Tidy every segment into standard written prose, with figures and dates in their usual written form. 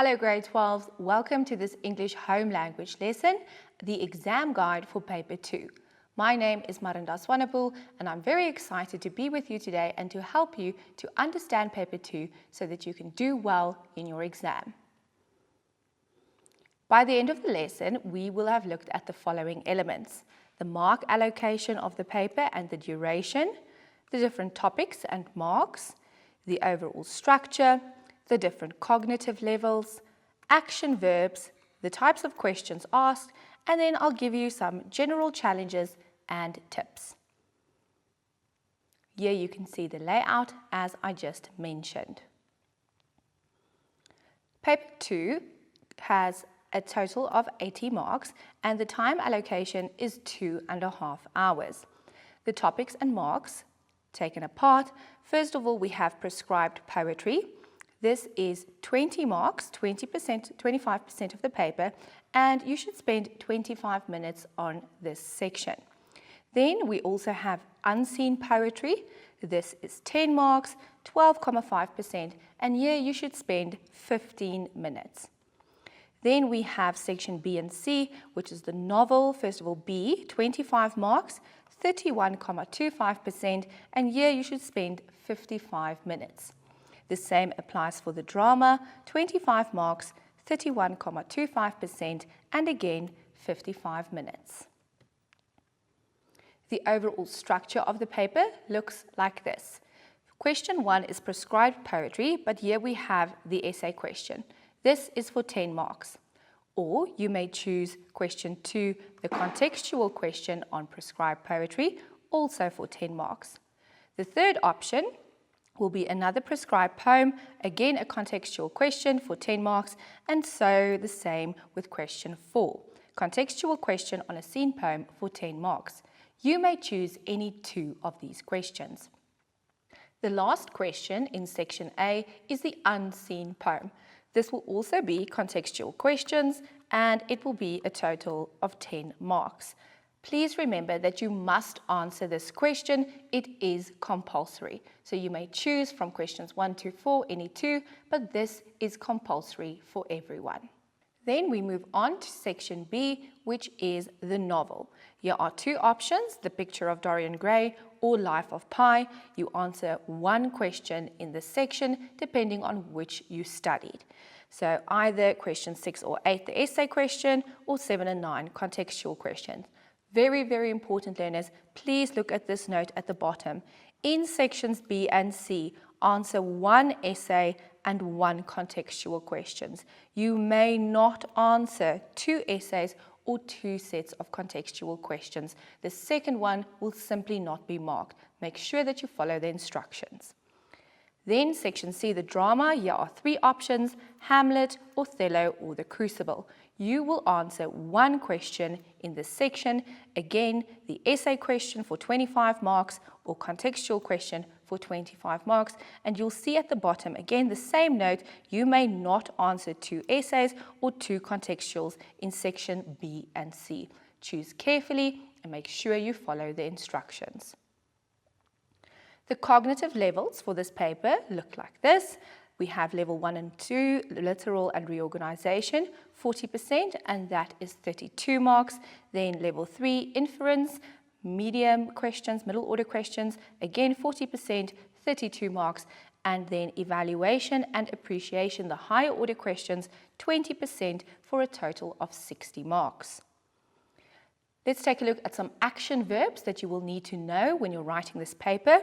Hello grade 12, welcome to this English home language lesson, the exam guide for paper 2. My name is Marinda Swanepoel and I'm very excited to be with you today and to help you to understand paper 2 so that you can do well in your exam. By the end of the lesson, we will have looked at the following elements: the mark allocation of the paper and the duration, the different topics and marks, the overall structure, the different cognitive levels, action verbs, the types of questions asked, and then I'll give you some general challenges and tips. Here you can see the layout as I just mentioned. Paper 2 has a total of 80 marks and the time allocation is 2.5 hours. The topics and marks taken apart. First of all, we have prescribed poetry. This is 20 marks, 25% of the paper, and you should spend 25 minutes on this section. Then we also have unseen poetry. This is 10 marks, 12.5%, and here you should spend 15 minutes. Then we have section B and C, which is the novel. First of all, B, 25 marks, 31.25%, and here you should spend 55 minutes. The same applies for the drama, 25 marks, 31.25%, and again, 55 minutes. The overall structure of the paper looks like this. Question 1 is prescribed poetry, but here we have the essay question. This is for 10 marks. Or you may choose question 2, the contextual question on prescribed poetry, also for 10 marks. The third option will be another prescribed poem, again a contextual question for 10 marks, and so the same with question 4, contextual question on a seen poem for 10 marks. You may choose any 2 of these questions. The last question in section A is the unseen poem. This will also be contextual questions and it will be a total of 10 marks. Please remember that you must answer this question. It is compulsory. So you may choose from questions 1 to 4, any 2, but this is compulsory for everyone. Then we move on to section B, which is the novel. Here are 2 options, The Picture of Dorian Gray or Life of Pi. You answer 1 question in this section, depending on which you studied. So either question 6 or 8, the essay question, or 7 and 9, contextual questions. Very, very important, learners. Please look at this note at the bottom. In sections B and C, answer 1 essay and 1 contextual questions. You may not answer 2 essays or 2 sets of contextual questions. The second one will simply not be marked. Make sure that you follow the instructions. Then section C, the drama. Here are 3 options, Hamlet, Othello, or The Crucible. You will answer 1 question in this section. Again, the essay question for 25 marks or contextual question for 25 marks. And you'll see at the bottom, again, the same note, you may not answer 2 essays or 2 contextuals in section B and C. Choose carefully and make sure you follow the instructions. The cognitive levels for this paper look like this. We have level 1 and 2, literal and reorganization, 40%, and that is 32 marks. Then level 3, inference, medium questions, middle order questions, again 40%, 32 marks. And then evaluation and appreciation, the higher order questions, 20% for a total of 60 marks. Let's take a look at some action verbs that you will need to know when you're writing this paper.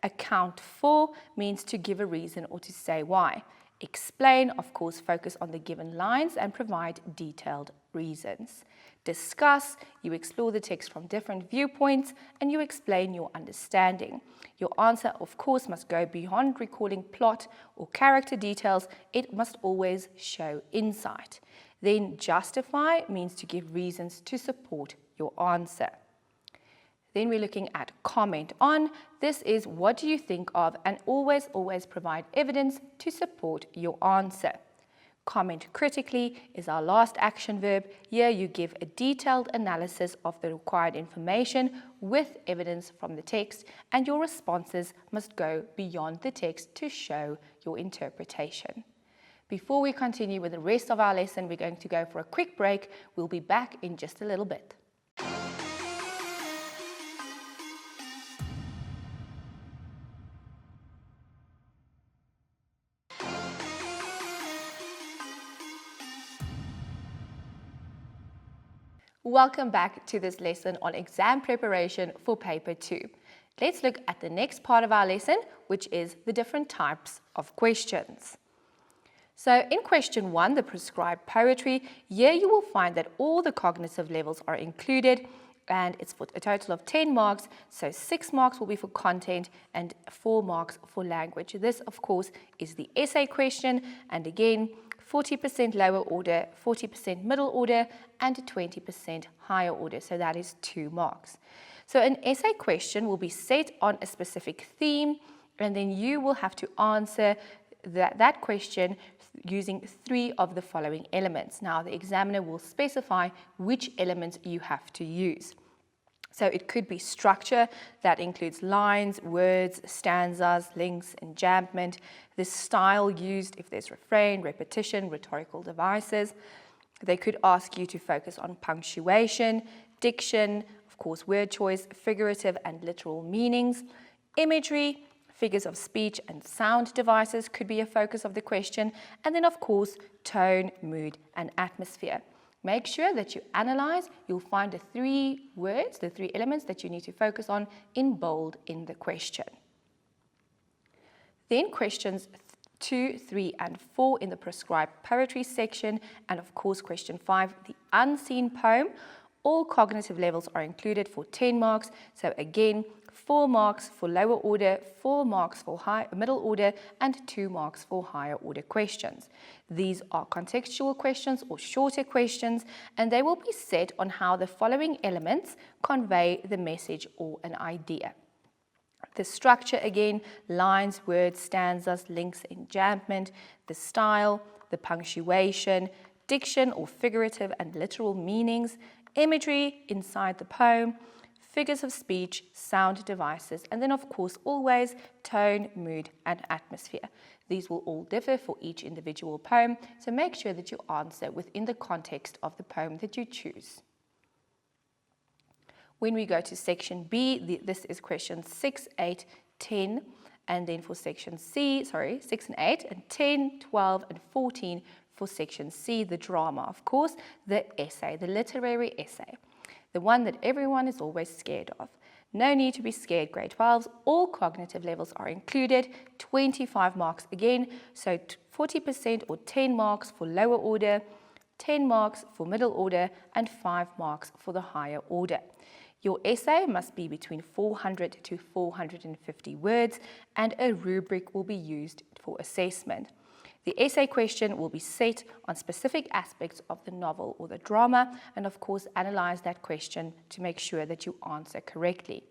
Account for means to give a reason or to say why. Explain, of course, focus on the given lines and provide detailed reasons. Discuss, you explore the text from different viewpoints and you explain your understanding. Your answer, of course, must go beyond recalling plot or character details. It must always show insight. Then justify means to give reasons to support your answer. Then we're looking at comment on. This is what do you think of, and always provide evidence to support your answer. Comment critically is our last action verb. Here you give a detailed analysis of the required information with evidence from the text, and your responses must go beyond the text to show your interpretation. Before we continue with the rest of our lesson, we're going to go for a quick break. We'll be back in just a little bit. Welcome back to this lesson on exam preparation for paper 2. Let's look at the next part of our lesson, which is the different types of questions. So in question 1, the prescribed poetry, here you will find that all the cognitive levels are included, and it's for a total of 10 marks, so 6 marks will be for content and 4 marks for language. This, of course, is the essay question, and again, 40% lower order, 40% middle order, and 20% higher order, so that is 2 marks. So an essay question will be set on a specific theme, and then you will have to answer that question using 3 of the following elements. Now, the examiner will specify which elements you have to use. So it could be structure, that includes lines, words, stanzas, links, enjambment, the style used if there's refrain, repetition, rhetorical devices. They could ask you to focus on punctuation, diction, of course, word choice, figurative and literal meanings, imagery, figures of speech and sound devices could be a focus of the question, and then, of course, tone, mood, and atmosphere. Make sure that you analyze. You'll find the 3 words, the 3 elements that you need to focus on in bold in the question. Then questions 2, 3, and 4 in the prescribed poetry section, and of course question 5, the unseen poem. All cognitive levels are included for 10 marks. So again, 4 marks for lower order, 4 marks for middle order, and 2 marks for higher order questions. These are contextual questions or shorter questions, and they will be set on how the following elements convey the message or an idea. The structure again, lines, words, stanzas, links, enjambment, the style, the punctuation, diction or figurative and literal meanings, imagery inside the poem, figures of speech, sound devices, and then of course always tone, mood, and atmosphere. These will all differ for each individual poem, so make sure that you answer within the context of the poem that you choose. When we go to section B, this is questions 6, 8, 10, and then for section C, 6 and 8, and 10, 12, and 14 for section C, the drama, of course, the essay, the literary essay, the one that everyone is always scared of. No need to be scared, grade 12s. All cognitive levels are included, 25 marks again, so 40% or 10 marks for lower order, 10 marks for middle order, and 5 marks for the higher order. Your essay must be between 400 to 450 words, and a rubric will be used for assessment. The essay question will be set on specific aspects of the novel or the drama, and of course analyze that question to make sure that you answer correctly.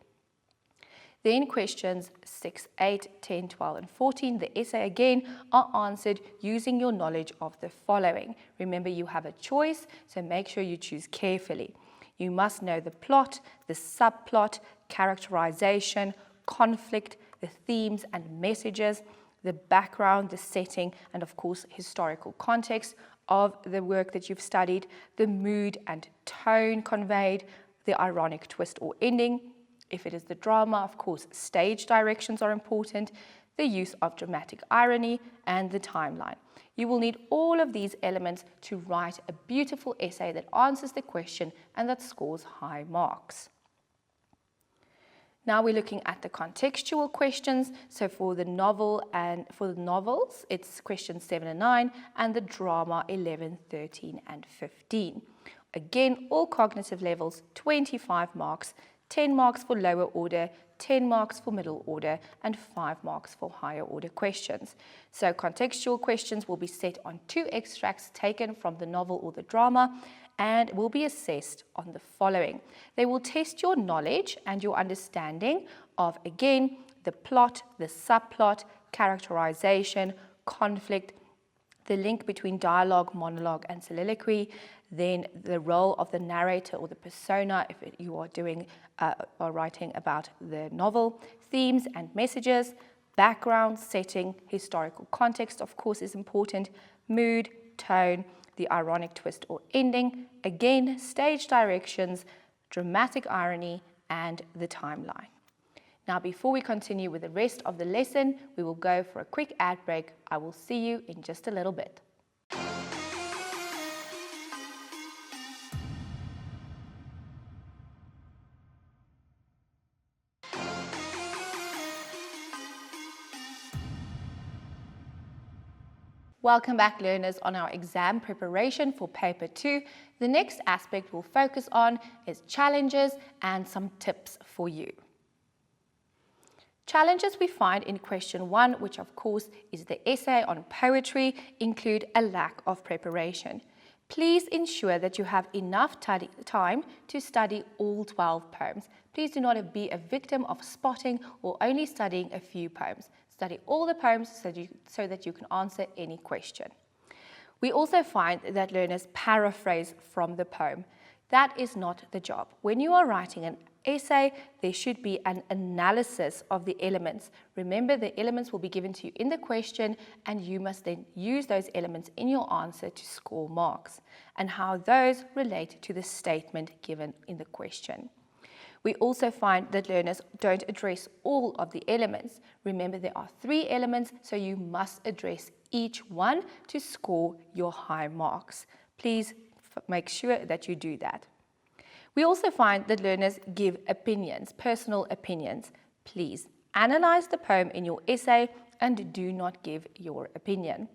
Then questions 6, 8, 10, 12, and 14, the essay again are answered using your knowledge of the following. Remember, you have a choice, so make sure you choose carefully. You must know the plot, the subplot, characterization, conflict, the themes and messages, the background, the setting, and of course historical context of the work that you've studied, the mood and tone conveyed, the ironic twist or ending. If it is the drama, of course, stage directions are important, the use of dramatic irony, and the timeline. You will need all of these elements to write a beautiful essay that answers the question and that scores high marks. Now we're looking at the contextual questions. So for the novel and for the novels, it's questions 7 and 9, and the drama 11, 13, and 15. Again, all cognitive levels, 25 marks, 10 marks for lower order, 10 marks for middle order, and 5 marks for higher order questions. So contextual questions will be set on 2 extracts taken from the novel or the drama and will be assessed on the following. They will test your knowledge and your understanding of, again, the plot, the subplot, characterization, conflict, the link between dialogue, monologue, and soliloquy, then the role of the narrator or the persona if you are doing or writing about the novel, themes and messages, Background, setting, historical context, of course, is important. Mood, tone, the ironic twist or ending. Again, stage directions, dramatic irony, and the timeline. Now, before we continue with the rest of the lesson, we will go for a quick ad break. I will see you in just a little bit. Welcome back, learners, on our exam preparation for paper 2. The next aspect we'll focus on is challenges and some tips for you. Challenges we find in question 1, which of course is the essay on poetry, include a lack of preparation. Please ensure that you have enough time to study all 12 poems. Please do not be a victim of spotting or only studying a few poems. Study all the poems so that you can answer any question. We also find that learners paraphrase from the poem. That is not the job. When you are writing an essay, there should be an analysis of the elements. Remember, the elements will be given to you in the question, and you must then use those elements in your answer to score marks, and how those relate to the statement given in the question. We also find that learners don't address all of the elements. Remember, there are 3 elements, so you must address each one to score your high marks. Please make sure that you do that. We also find that learners give opinions, personal opinions. Please analyze the poem in your essay and do not give your opinion.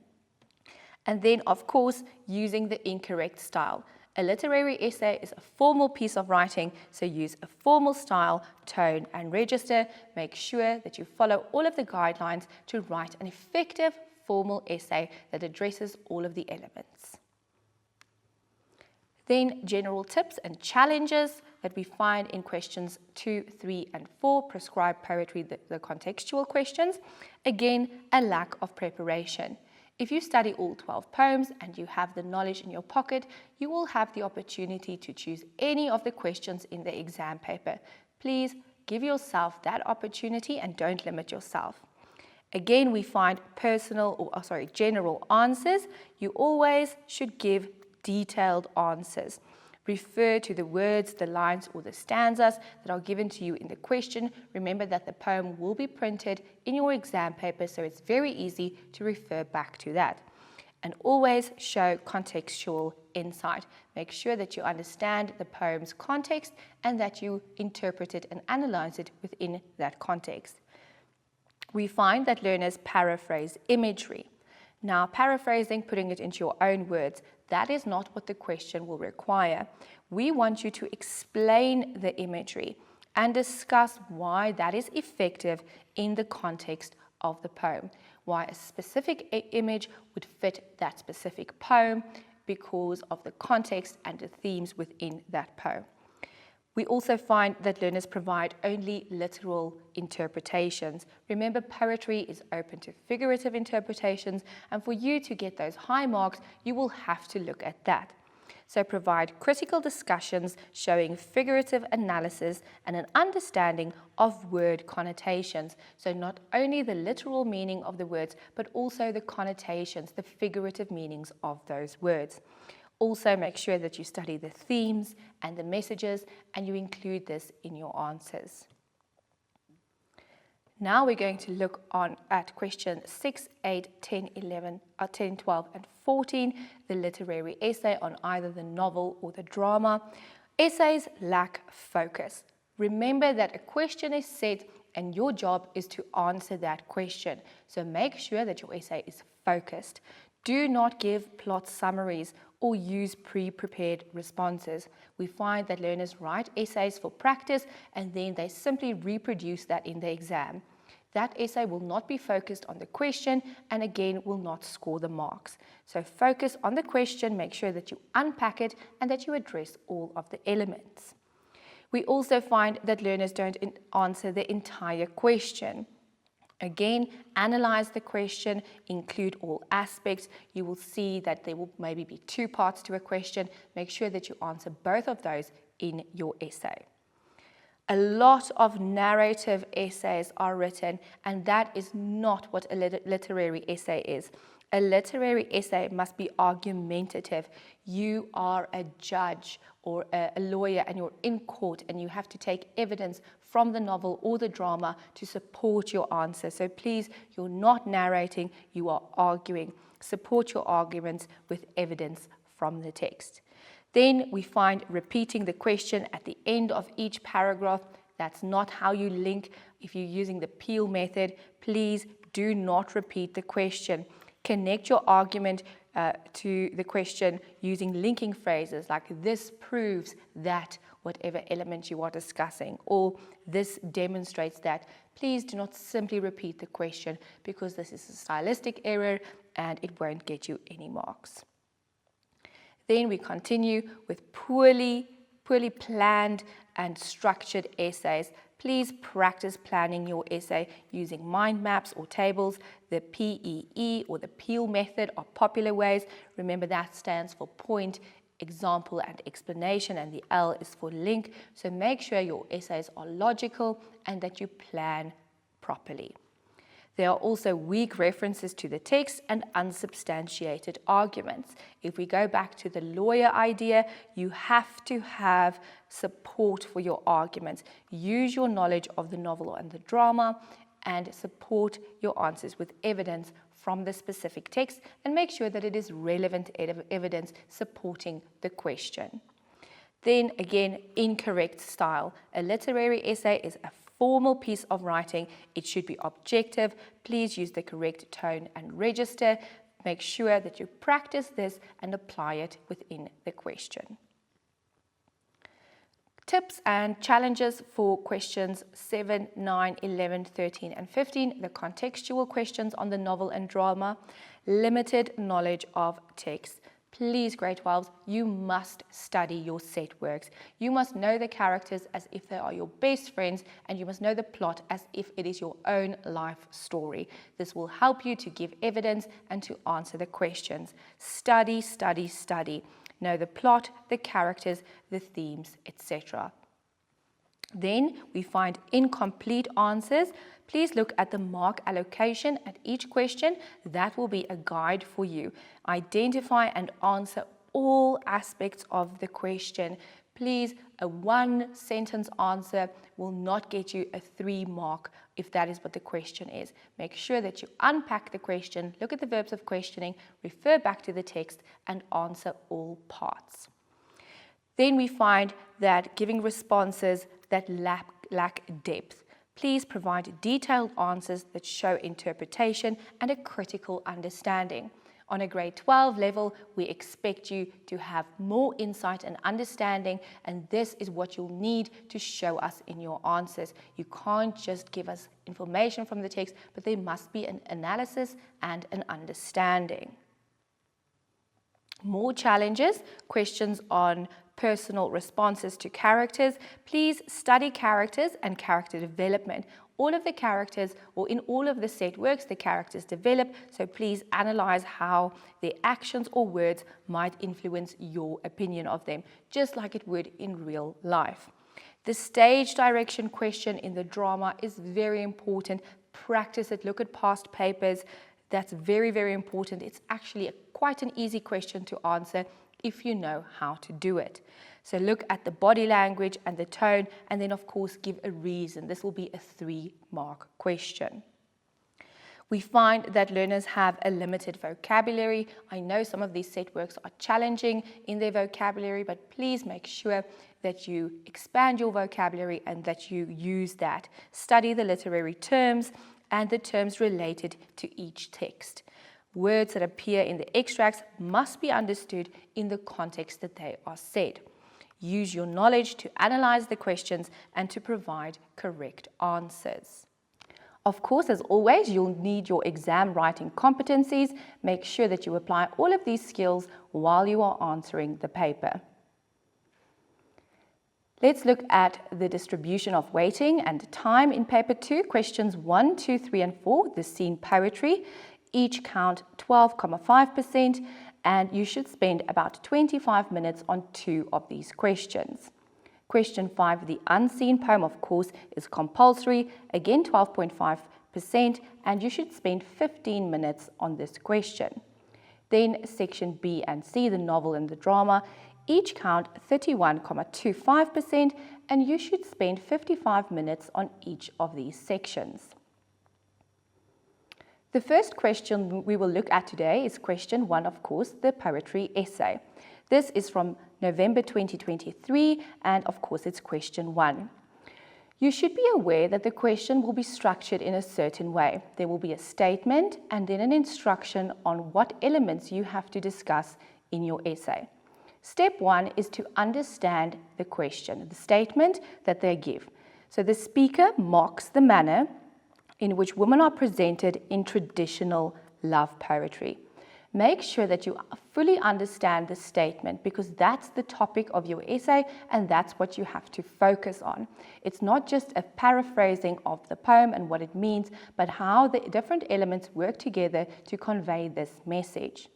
And then, of course, using the incorrect style. A literary essay is a formal piece of writing, so use a formal style, tone, and register. Make sure that you follow all of the guidelines to write an effective formal essay that addresses all of the elements. Then, general tips and challenges that we find in questions 2, 3, and 4, prescribed poetry, the contextual questions. Again, a lack of preparation. If you study all 12 poems and you have the knowledge in your pocket, you will have the opportunity to choose any of the questions in the exam paper. Please give yourself that opportunity and don't limit yourself. Again, we find general answers. You always should give detailed answers. Refer to the words, the lines, or the stanzas that are given to you in the question. Remember that the poem will be printed in your exam paper, so it's very easy to refer back to that. And always show contextual insight. Make sure that you understand the poem's context and that you interpret it and analyze it within that context. We find that learners paraphrase imagery. Now, paraphrasing, putting it into your own words, that is not what the question will require. We want you to explain the imagery and discuss why that is effective in the context of the poem, why a specific image would fit that specific poem because of the context and the themes within that poem. We also find that learners provide only literal interpretations. Remember, poetry is open to figurative interpretations, and for you to get those high marks, you will have to look at that. So provide critical discussions showing figurative analysis and an understanding of word connotations. So not only the literal meaning of the words, but also the connotations, the figurative meanings of those words. Also, make sure that you study the themes and the messages, and you include this in your answers. Now we're going to look at questions 6, 8, 10, 11, 10, 12, and 14, the literary essay on either the novel or the drama. Essays lack focus. Remember that a question is set and your job is to answer that question. So make sure that your essay is focused. Do not give plot summaries or use pre-prepared responses. We find that learners write essays for practice and then they simply reproduce that in the exam. That essay will not be focused on the question and again will not score the marks. So focus on the question, make sure that you unpack it and that you address all of the elements. We also find that learners don't answer the entire question. Again, analyze the question, include all aspects. You will see that there will maybe be 2 parts to a question. Make sure that you answer both of those in your essay. A lot of narrative essays are written, and that is not what a literary essay is. A literary essay must be argumentative. You are a judge or a lawyer and you're in court and you have to take evidence from the novel or the drama to support your answer. So please, you're not narrating, you are arguing. Support your arguments with evidence from the text. Then we find repeating the question at the end of each paragraph. That's not how you link. If you're using the Peel method, please do not repeat the question. Connect your argument to the question using linking phrases like this proves that whatever element you are discussing, or this demonstrates that. Please do not simply repeat the question because this is a stylistic error and it won't get you any marks. Then we continue with poorly planned and structured essays. Please practice planning your essay using mind maps or tables. The PEE or the Peel method are popular ways. Remember, that stands for point, example, and explanation, and the L is for link. So make sure your essays are logical and that you plan properly. There are also weak references to the text and unsubstantiated arguments. If we go back to the lawyer idea, you have to have support for your arguments. Use your knowledge of the novel and the drama and support your answers with evidence from the specific text and make sure that it is relevant evidence supporting the question. Then again, incorrect style. A literary essay is a formal piece of writing. It should be objective. Please use the correct tone and register. Make sure that you practice this and apply it within the question. Tips and challenges for questions 7, 9, 11, 13 and 15, the contextual questions on the novel and drama, limited knowledge of text. Please, grade 12s, you must study your set works. You must know the characters as if they are your best friends, and you must know the plot as if it is your own life story. This will help you to give evidence and to answer the questions. Study, study, study. Know the plot, the characters, the themes, etc. Then we find incomplete answers. Please look at the mark allocation at each question. That will be a guide for you. Identify and answer all aspects of the question. Please, a one-sentence answer will not get you a 3 mark if that is what the question is. Make sure that you unpack the question, look at the verbs of questioning, refer back to the text, and answer all parts. Then we find that giving responses that lack depth. Please provide detailed answers that show interpretation and a critical understanding. On a grade 12 level, we expect you to have more insight and understanding, and this is what you'll need to show us in your answers. You can't just give us information from the text, but there must be an analysis and an understanding. More challenges, questions on personal responses to characters. Please study characters and character development. All of the characters, or in all of the set works, the characters develop, so please analyze how their actions or words might influence your opinion of them, just like it would in real life. The stage direction question in the drama is very important. Practice it, look at past papers. That's very, very important. It's actually quite an easy question to answer if you know how to do it. So look at the body language and the tone, and then of course give a reason. This will be a 3-mark question. We find that learners have a limited vocabulary. I know some of these set works are challenging in their vocabulary, but please make sure that you expand your vocabulary and that you use that. Study the literary terms and the terms related to each text. Words that appear in the extracts must be understood in the context that they are said. Use your knowledge to analyze the questions and to provide correct answers. Of course, as always, you'll need your exam writing competencies. Make sure that you apply all of these skills while you are answering the paper. Let's look at the distribution of weighting and time in paper 2, questions 1, 2, 3, and 4, the scene poetry. Each count 12.5%, and you should spend about 25 minutes on 2 of these questions. Question 5, the unseen poem, of course, is compulsory, again 12.5%, and you should spend 15 minutes on this question. Then section B and C, the novel and the drama, each count 31.25%, and you should spend 55 minutes on each of these sections. The first question we will look at today is question 1, of course, the poetry essay. This is from November 2023, and of course it's question 1. You should be aware that the question will be structured in a certain way. There will be a statement and then an instruction on what elements you have to discuss in your essay. Step 1 is to understand the question, the statement that they give. So the speaker mocks the manner in which women are presented in traditional love poetry. Make sure that you fully understand the statement, because that's the topic of your essay and that's what you have to focus on. It's not just a paraphrasing of the poem and what it means, but how the different elements work together to convey this message.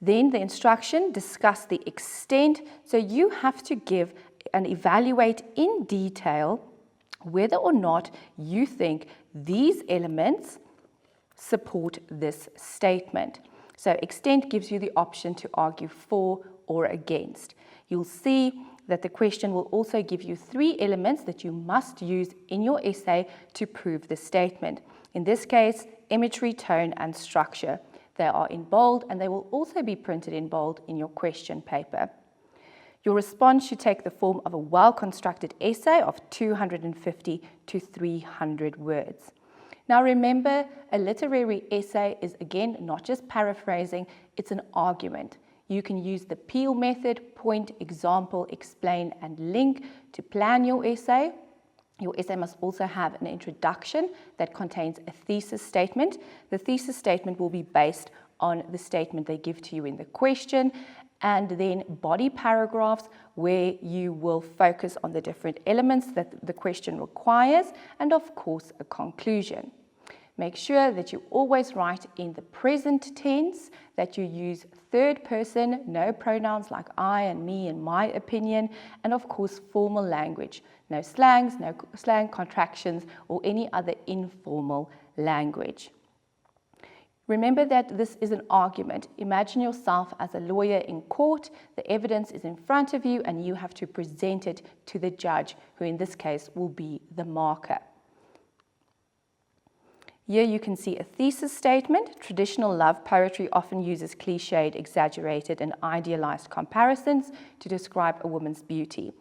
Then the instruction, discuss the extent. So you have to give and evaluate in detail whether or not you think these elements support this statement. So extent gives you the option to argue for or against. You'll see that the question will also give you 3 elements that you must use in your essay to prove the statement. In this case, imagery, tone, and structure. They are in bold, and they will also be printed in bold in your question paper. Your response should take the form of a well-constructed essay of 250 to 300 words. Now remember, a literary essay is again not just paraphrasing, it's an argument. You can use the Peel method, point, example, explain, and link to plan your essay. Your essay must also have an introduction that contains a thesis statement. The thesis statement will be based on the statement they give to you in the question, and then body paragraphs where you will focus on the different elements that the question requires, and of course a conclusion. Make sure that you always write in the present tense, that you use third person, no pronouns like I and me and my opinion, and of course formal language. No slangs, no slang contractions, or any other informal language. Remember that this is an argument. Imagine yourself as a lawyer in court. The evidence is in front of you and you have to present it to the judge, who in this case will be the marker. Here you can see a thesis statement. Traditional love poetry often uses cliched, exaggerated, and idealized comparisons to describe a woman's beauty.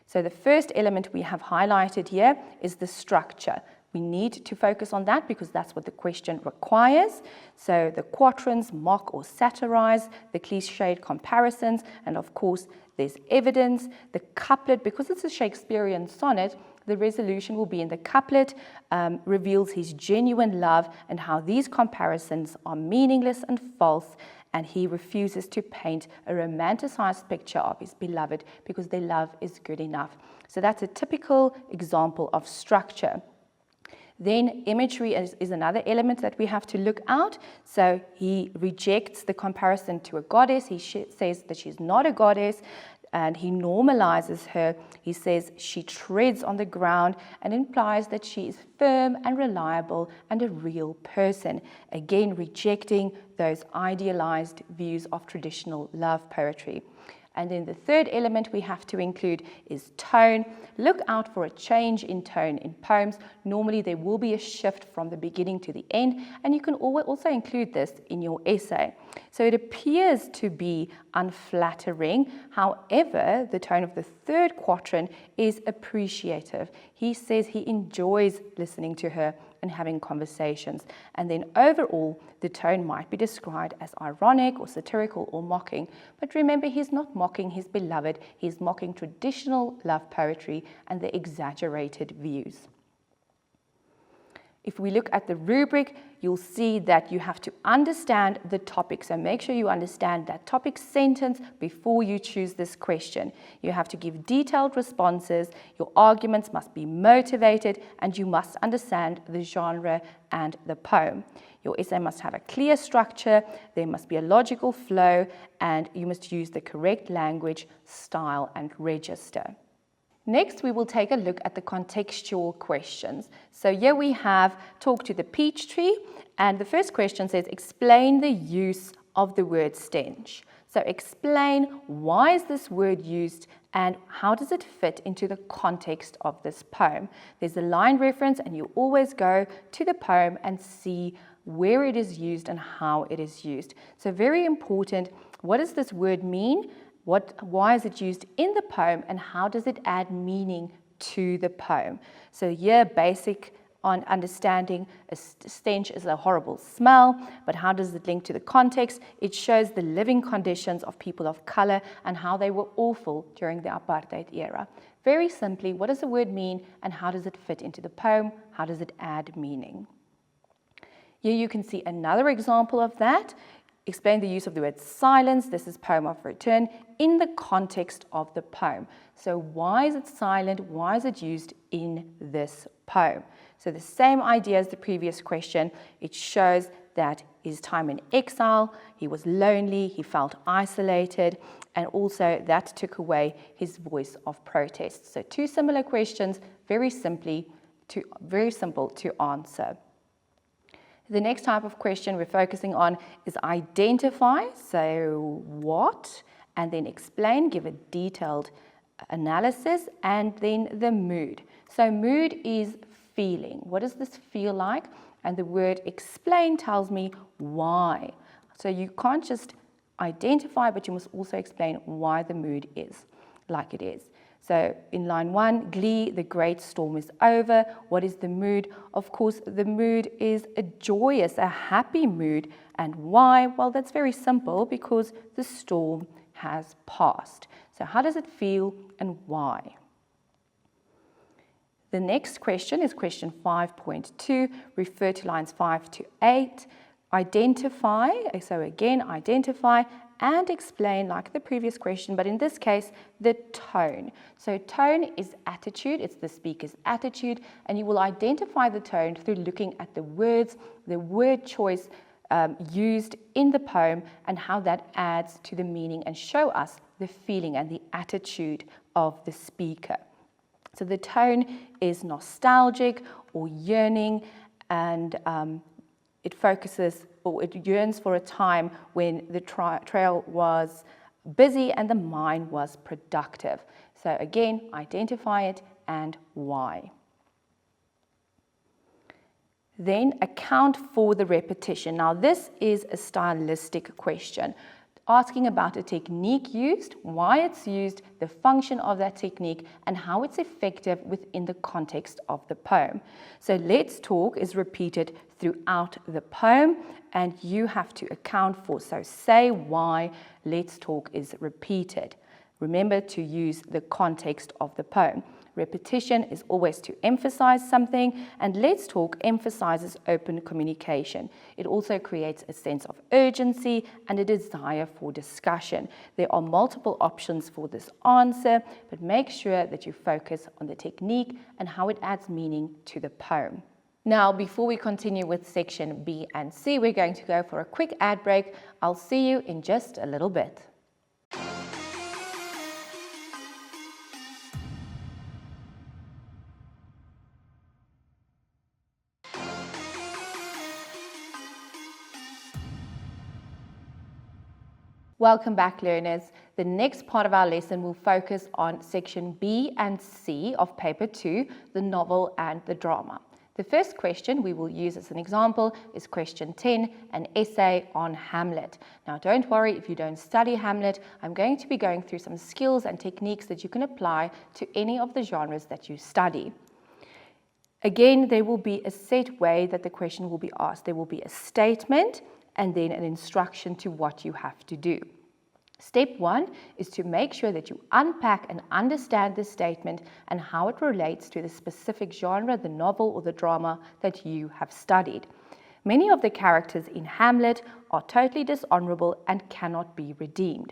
So the first element we have highlighted here is the structure. We need to focus on that because that's what the question requires. So the quatrains mock or satirize, the cliched comparisons, and of course there's evidence. The couplet, because it's a Shakespearean sonnet, the resolution will be in the couplet, reveals his genuine love and how these comparisons are meaningless and false, and he refuses to paint a romanticized picture of his beloved because their love is good enough. So that's a typical example of structure. Then imagery is another element that we have to look out. So he rejects the comparison to a goddess. He says that she's not a goddess, and he normalizes her. He says she treads on the ground and implies that she is firm and reliable and a real person. Again, rejecting those idealized views of traditional love poetry. And then the third element we have to include is tone. Look out for a change in tone in poems. Normally there will be a shift from the beginning to the end, and you can also include this in your essay. So it appears to be unflattering. However, the tone of the third quatrain is appreciative. He says he enjoys listening to her and having conversations. And then overall, the tone might be described as ironic or satirical or mocking. But remember, he's not mocking his beloved. He's mocking traditional love poetry and the exaggerated views. If we look at the rubric, you'll see that you have to understand the topic. So make sure you understand that topic sentence before you choose this question. You have to give detailed responses, your arguments must be motivated, and you must understand the genre and the poem. Your essay must have a clear structure, there must be a logical flow, and you must use the correct language, style, and register. Next, we will take a look at the contextual questions. So here we have talk to the peach tree, and the first question says, explain the use of the word stench. So explain why is this word used and how does it fit into the context of this poem. There's a line reference and you always go to the poem and see where it is used and how it is used. So very important, what does this word mean? Why is it used in the poem and how does it add meaning to the poem? So here, basic on understanding a stench is a horrible smell, but how does it link to the context? It shows the living conditions of people of color and how they were awful during the apartheid era. Very simply, what does the word mean and how does it fit into the poem? How does it add meaning? Here you can see another example of that. Explain the use of the word silence. This is Poem of Return in the context of the poem. So why is it silent? Why is it used in this poem? So the same idea as the previous question. It shows that his time in exile, he was lonely, he felt isolated, and also that took away his voice of protest. So two similar questions, very simple to answer. The next type of question we're focusing on is identify, so what, and then explain, give a detailed analysis, and then the mood. So mood is feeling. What does this feel like? And the word explain tells me why. So you can't just identify, but you must also explain why the mood is like it is. So in line 1, glee, the great storm is over. What is the mood? Of course, the mood is a joyous, a happy mood. And why? Well, that's very simple, because the storm has passed. So how does it feel and why? The next question is question 5.2. Refer to lines 5 to 8. Identify, so again, identify and explain like the previous question, but in this case, the tone. So tone is attitude, it's the speaker's attitude, and you will identify the tone through looking at the words, the word choice used in the poem, and how that adds to the meaning and show us the feeling and the attitude of the speaker. So the tone is nostalgic or yearning, and it focuses, or it yearns for a time when the trail was busy and the mine was productive. So again, identify it and why. Then account for the repetition. Now this is a stylistic question, asking about a technique used, why it's used, the function of that technique, and how it's effective within the context of the poem. So let's talk is repeated throughout the poem, and you have to account for, so say why let's talk is repeated. Remember to use the context of the poem. Repetition is always to emphasize something, and let's talk emphasizes open communication. It also creates a sense of urgency and a desire for discussion. There are multiple options for this answer, but make sure that you focus on the technique and how it adds meaning to the poem. Now, before we continue with section B and C, we're going to go for a quick ad break. I'll see you in just a little bit. Welcome back, learners. The next part of our lesson will focus on section B and C of paper 2, the novel and the drama. The first question we will use as an example is question 10, an essay on Hamlet. Now don't worry if you don't study Hamlet, I'm going to be going through some skills and techniques that you can apply to any of the genres that you study. Again, there will be a set way that the question will be asked. There will be a statement and then an instruction to what you have to do. Step 1 is to make sure that you unpack and understand the statement and how it relates to the specific genre, the novel or the drama that you have studied. Many of the characters in Hamlet are totally dishonorable and cannot be redeemed.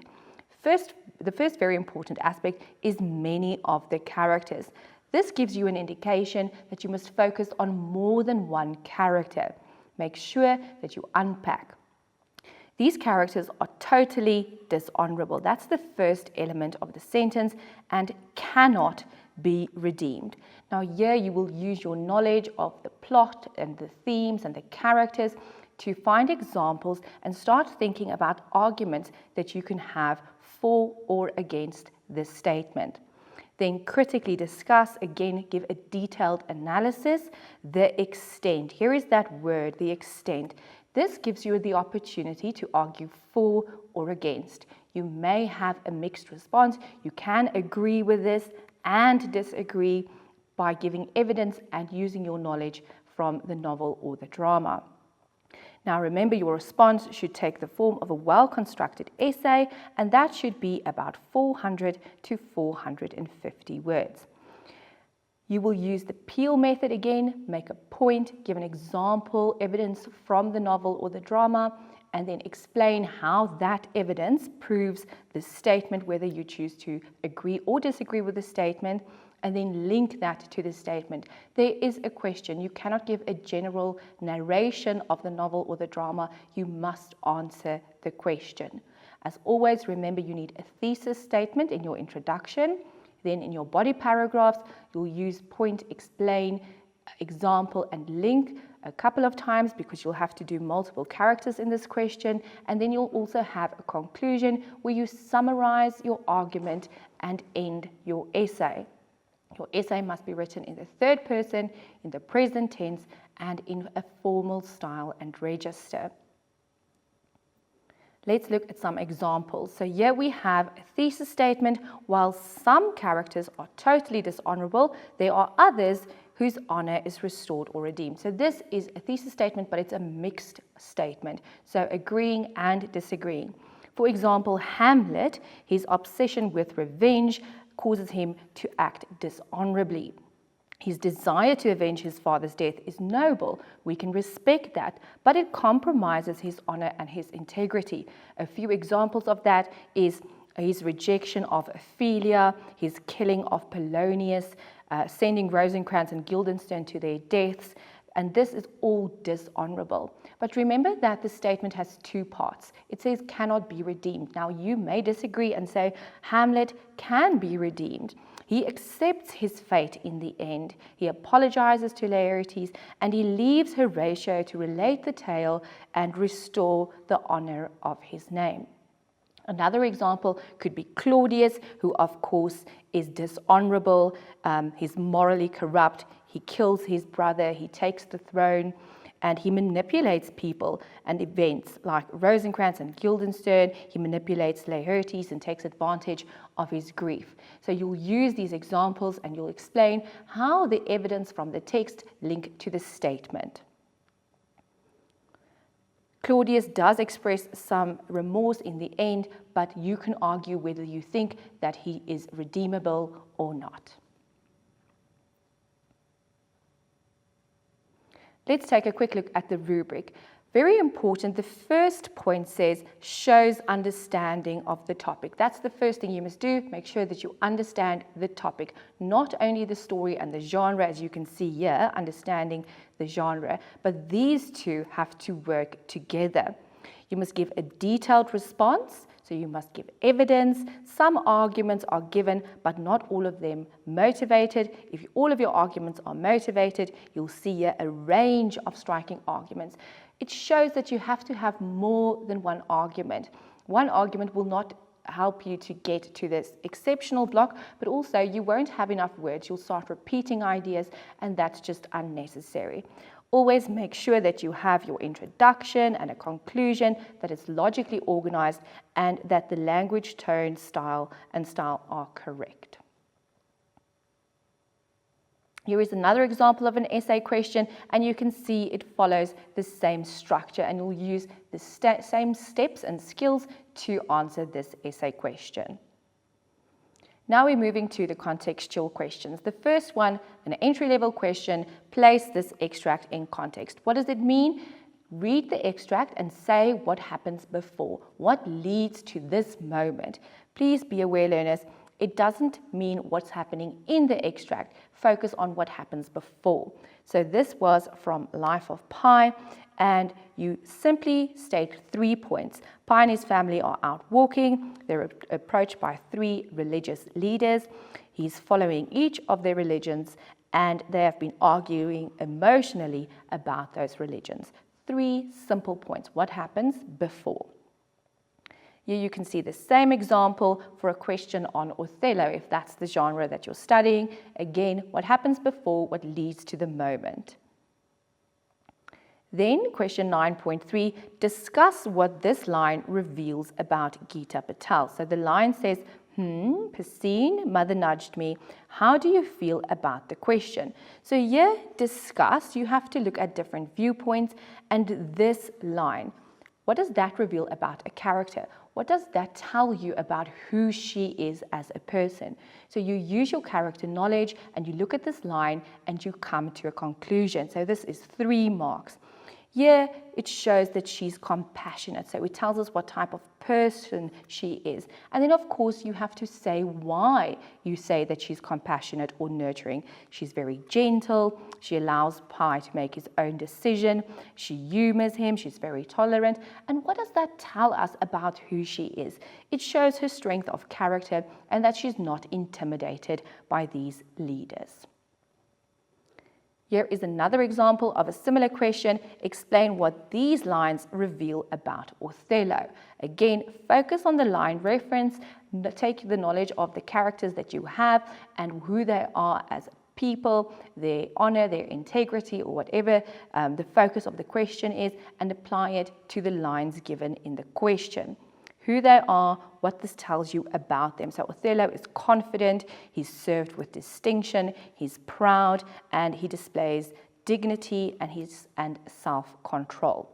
The first very important aspect is many of the characters. This gives you an indication that you must focus on more than one character. Make sure that you unpack. These characters are totally dishonorable. That's the first element of the sentence, and cannot be redeemed. Now here you will use your knowledge of the plot and the themes and the characters to find examples and start thinking about arguments that you can have for or against this statement. Then critically discuss, again, give a detailed analysis, the extent. Here is that word, the extent. This gives you the opportunity to argue for or against. You may have a mixed response. You can agree with this and disagree by giving evidence and using your knowledge from the novel or the drama. Now remember, your response should take the form of a well-constructed essay, and that should be about 400 to 450 words. You will use the Peel method again, make a point, give an example, evidence from the novel or the drama, and then explain how that evidence proves the statement, whether you choose to agree or disagree with the statement, and then link that to the statement. There is a question. You cannot give a general narration of the novel or the drama. You must answer the question. As always, remember you need a thesis statement in your introduction. Then in your body paragraphs, you'll use point, explain, example, and link a couple of times because you'll have to do multiple characters in this question. And then you'll also have a conclusion where you summarize your argument and end your essay. Your essay must be written in the third person, in the present tense, and in a formal style and register. Let's look at some examples. So here we have a thesis statement. While some characters are totally dishonorable, there are others whose honor is restored or redeemed. So this is a thesis statement, but it's a mixed statement. So agreeing and disagreeing. For example, Hamlet, his obsession with revenge causes him to act dishonorably. His desire to avenge his father's death is noble. We can respect that, but it compromises his honor and his integrity. A few examples of that is his rejection of Ophelia, his killing of Polonius, sending Rosencrantz and Guildenstern to their deaths, and this is all dishonorable. But remember that the statement has two parts. It says cannot be redeemed. Now you may disagree and say Hamlet can be redeemed. He accepts his fate in the end. He apologizes to Laertes and he leaves Horatio to relate the tale and restore the honor of his name. Another example could be Claudius, who of course is dishonorable, he's morally corrupt, he kills his brother, he takes the throne, and he manipulates people and events like Rosencrantz and Guildenstern. He manipulates Laertes and takes advantage of his grief. So you'll use these examples and you'll explain how the evidence from the text link to the statement. Claudius does express some remorse in the end, but you can argue whether you think that he is redeemable or not. Let's take a quick look at the rubric. Very important, the first point says, shows understanding of the topic. That's the first thing you must do. Make sure that you understand the topic, not only the story and the genre, as you can see here, understanding the genre, but these two have to work together. You must give a detailed response, so you must give evidence. Some arguments are given, but not all of them motivated. If all of your arguments are motivated, you'll see here a range of striking arguments. It shows that you have to have more than one argument. One argument will not help you to get to this exceptional block, but also you won't have enough words. You'll start repeating ideas, and that's just unnecessary. Always make sure that you have your introduction and a conclusion that is logically organized and that the language, tone, style are correct. Here is another example of an essay question, and you can see it follows the same structure, and you'll use the same steps and skills to answer this essay question. Now we're moving to the contextual questions. The first one, an entry-level question, place this extract in context. What does it mean? Read the extract and say what happens before. What leads to this moment? Please be aware, learners, it doesn't mean what's happening in the extract. Focus on what happens before. So this was from Life of Pi, and you simply state 3 points. Pi and his family are out walking. They're approached by 3 religious leaders. He's following each of their religions, and they have been arguing emotionally about those religions. 3 simple points. What happens before? Here you can see the same example for a question on Othello, if that's the genre that you're studying. Again, what happens before, what leads to the moment. Then, question 9.3, discuss what this line reveals about Geeta Patel. So the line says, Paseen, mother nudged me. How do you feel about the question? So here, discuss, you have to look at different viewpoints, and this line, what does that reveal about a character? What does that tell you about who she is as a person? So you use your character knowledge and you look at this line and you come to a conclusion. So this is 3 marks. Here, it shows that she's compassionate. So it tells us what type of person she is. And then, of course, you have to say why you say that she's compassionate or nurturing. She's very gentle. She allows Pi to make his own decision. She humors him. She's very tolerant. And what does that tell us about who she is? It shows her strength of character and that she's not intimidated by these leaders. Here is another example of a similar question. Explain what these lines reveal about Othello. Again, focus on the line reference, take the knowledge of the characters that you have and who they are as people, their honor, their integrity, or whatever the focus of the question is, and apply it to the lines given in the question. Who they are, what this tells you about them. So Othello is confident, he's served with distinction, he's proud, and he displays dignity and self-control.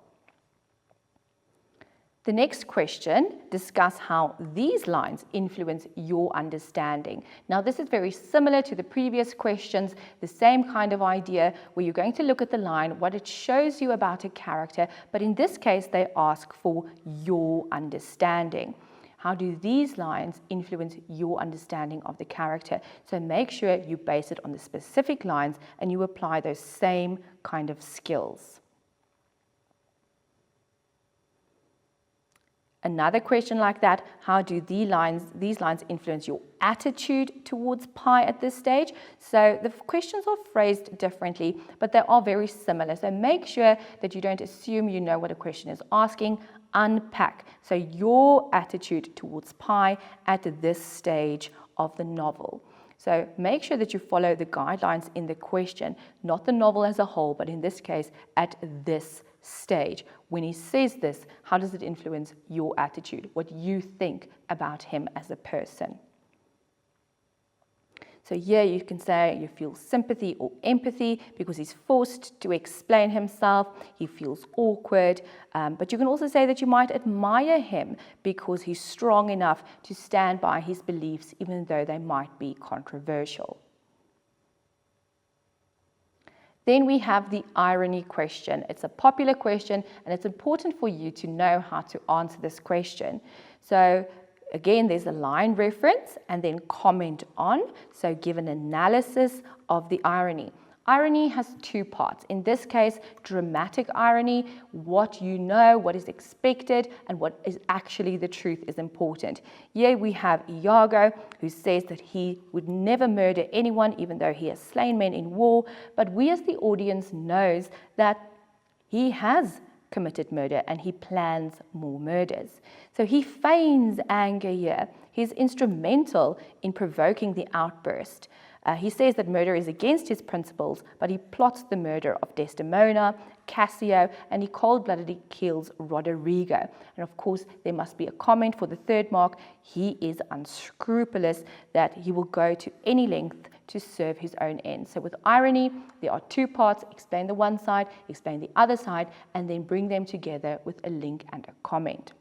The next question, discuss how these lines influence your understanding. Now, this is very similar to the previous questions, the same kind of idea where you're going to look at the line, what it shows you about a character, but in this case, they ask for your understanding. How do these lines influence your understanding of the character? So make sure you base it on the specific lines and you apply those same kind of skills. Another question like that, how do these lines influence your attitude towards Pi at this stage? So the questions are phrased differently, but they are very similar. So make sure that you don't assume you know what a question is asking. Unpack. So your attitude towards Pi at this stage of the novel. So make sure that you follow the guidelines in the question, not the novel as a whole, but in this case, at this stage. When he says this, how does it influence your attitude, what you think about him as a person? So here you can say you feel sympathy or empathy because he's forced to explain himself, he feels awkward, but you can also say that you might admire him because he's strong enough to stand by his beliefs even though they might be controversial. Then we have the irony question. It's a popular question and it's important for you to know how to answer this question. So again, there's a line reference and then comment on. So give an analysis of the irony. Irony has 2 parts. In this case, dramatic irony, what you know, what is expected, and what is actually the truth is important. Here we have Iago, who says that he would never murder anyone, even though he has slain men in war. But we as the audience knows that he has committed murder and he plans more murders. So he feigns anger here. He's instrumental in provoking the outburst. He says that murder is against his principles, but he plots the murder of Desdemona, Cassio, and he cold-bloodedly kills Roderigo. And of course, there must be a comment for the 3rd mark. He is unscrupulous, that he will go to any length to serve his own ends. So with irony, there are 2 parts. Explain the one side, explain the other side, and then bring them together with a link and a comment.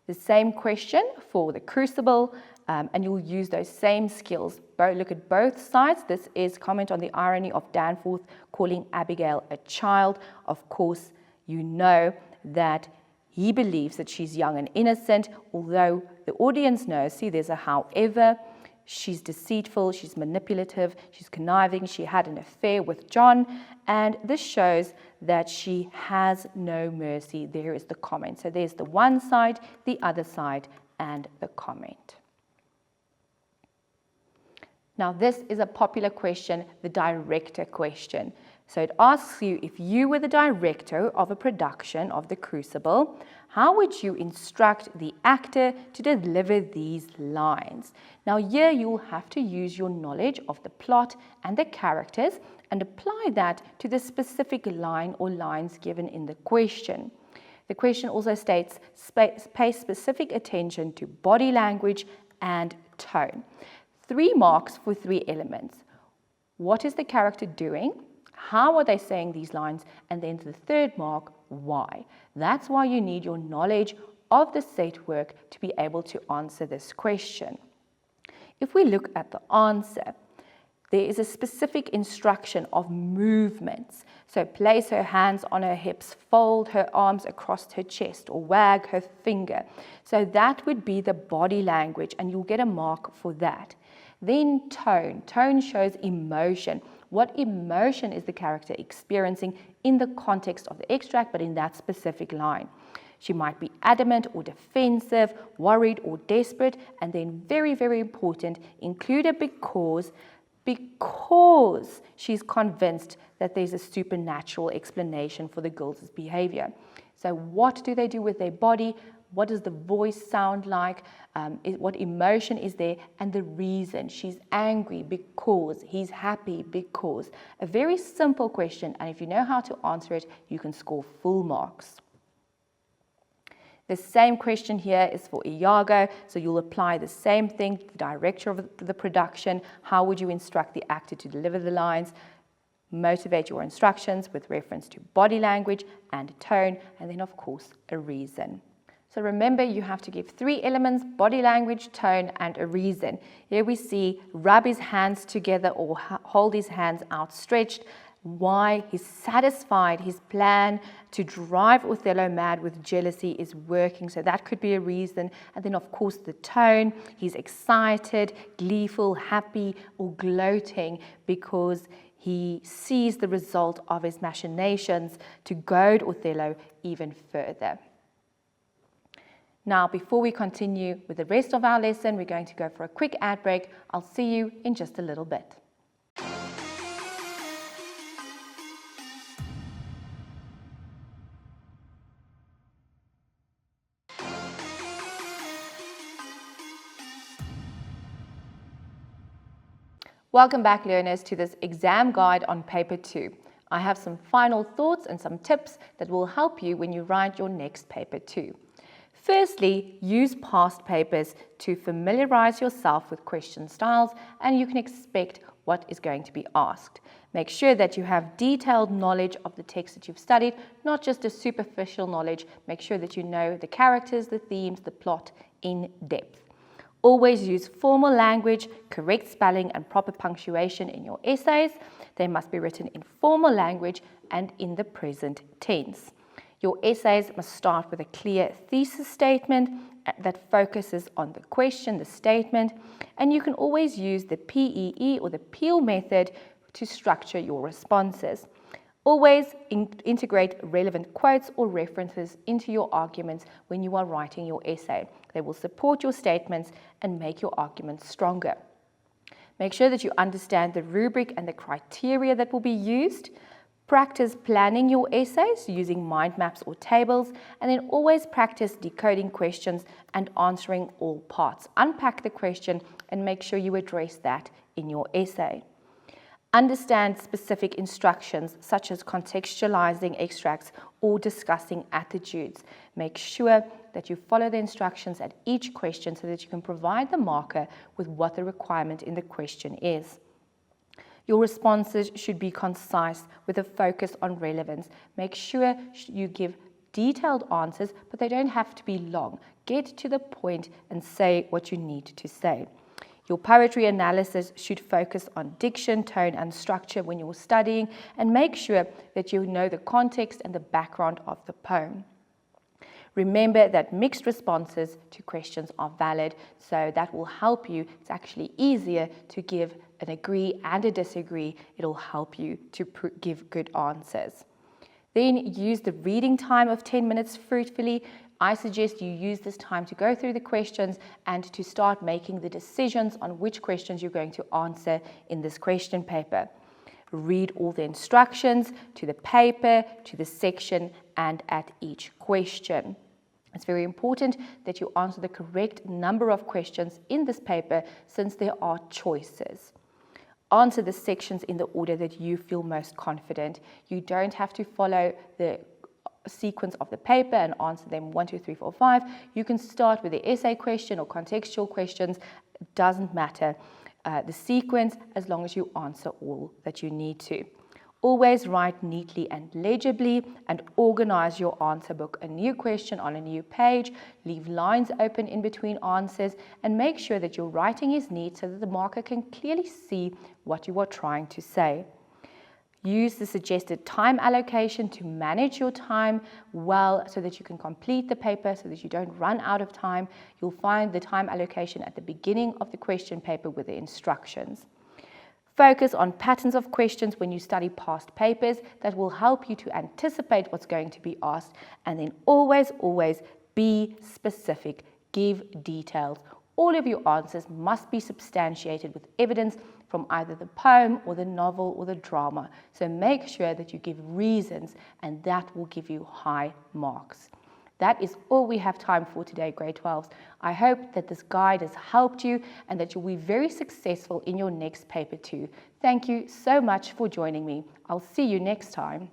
The same question for the crucible, and you'll use those same skills. Look at both sides. This is comment on the irony of Danforth calling Abigail a child. Of course, you know that he believes that she's young and innocent, although the audience knows, see, there's a however. She's deceitful, she's manipulative, she's conniving, she had an affair with John, and this shows that she has no mercy. There is the comment. So there's the one side, the other side, and the comment. Now, this is a popular question, the director question. So it asks you, if you were the director of a production of The Crucible, how would you instruct the actor to deliver these lines? Now here you'll have to use your knowledge of the plot and the characters and apply that to the specific line or lines given in the question. The question also states, pay specific attention to body language and tone. 3 marks for 3 elements. What is the character doing? How are they saying these lines? And then the 3rd mark, why? That's why you need your knowledge of the set work to be able to answer this question. If we look at the answer, there is a specific instruction of movements. So place her hands on her hips, fold her arms across her chest, or wag her finger. So that would be the body language, and you'll get a mark for that. Then tone. Tone shows emotion. What emotion is the character experiencing in the context of the extract, but in that specific line? She might be adamant or defensive, worried or desperate, and then very, very important, include a because she's convinced that there's a supernatural explanation for the girl's behavior. So what do they do with their body? What does the voice sound like? What emotion is there? And the reason. She's angry because, he's happy because. A very simple question, and if you know how to answer it, you can score full marks. The same question here is for Iago, so you'll apply the same thing to the director of the production. How would you instruct the actor to deliver the lines? Motivate your instructions with reference to body language and tone, and then of course a reason. So remember, you have to give 3 elements: body language, tone, and a reason. Here we see rub his hands together or hold his hands outstretched. Why? He's satisfied. His plan to drive Othello mad with jealousy is working. So that could be a reason. And then of course the tone. He's excited, gleeful, happy, or gloating because he sees the result of his machinations to goad Othello even further. Now, before we continue with the rest of our lesson, we're going to go for a quick ad break. I'll see you in just a little bit. Welcome back, learners, to this exam guide on paper 2. I have some final thoughts and some tips that will help you when you write your next paper 2. Firstly, use past papers to familiarize yourself with question styles, and you can expect what is going to be asked. Make sure that you have detailed knowledge of the text that you've studied, not just a superficial knowledge. Make sure that you know the characters, the themes, the plot in depth. Always use formal language, correct spelling, and proper punctuation in your essays. They must be written in formal language and in the present tense. Your essays must start with a clear thesis statement that focuses on the question, the statement, and you can always use the PEE or the Peel method to structure your responses. Always integrate relevant quotes or references into your arguments when you are writing your essay. They will support your statements and make your arguments stronger. Make sure that you understand the rubric and the criteria that will be used. Practice planning your essays using mind maps or tables, and then always practice decoding questions and answering all parts. Unpack the question and make sure you address that in your essay. Understand specific instructions such as contextualizing extracts or discussing attitudes. Make sure that you follow the instructions at each question so that you can provide the marker with what the requirement in the question is. Your responses should be concise with a focus on relevance. Make sure you give detailed answers, but they don't have to be long. Get to the point and say what you need to say. Your poetry analysis should focus on diction, tone, and structure when you're studying, and make sure that you know the context and the background of the poem. Remember that mixed responses to questions are valid, so that will help you. It's actually easier to give an agree and a disagree. It'll help you to give good answers. Then use the reading time of 10 minutes fruitfully. I suggest you use this time to go through the questions and to start making the decisions on which questions you're going to answer in this question paper. Read all the instructions to the paper, to the section, and at each question. It's very important that you answer the correct number of questions in this paper since there are choices. Answer the sections in the order that you feel most confident. You don't have to follow the sequence of the paper and answer them 1, 2, 3, 4, 5. You can start with the essay question or contextual questions. It doesn't matter the sequence as long as you answer all that you need to. Always write neatly and legibly and organize your answer book. A new question on a new page, leave lines open in between answers, and make sure that your writing is neat so that the marker can clearly see what you are trying to say. Use the suggested time allocation to manage your time well so that you can complete the paper, so that you don't run out of time. You'll find the time allocation at the beginning of the question paper with the instructions. Focus on patterns of questions when you study past papers. That will help you to anticipate what's going to be asked. And then always be specific. Give details. All of your answers must be substantiated with evidence from either the poem or the novel or the drama. So make sure that you give reasons, and that will give you high marks. That is all we have time for today, grade 12s. I hope that this guide has helped you and that you'll be very successful in your next paper too. Thank you so much for joining me. I'll see you next time.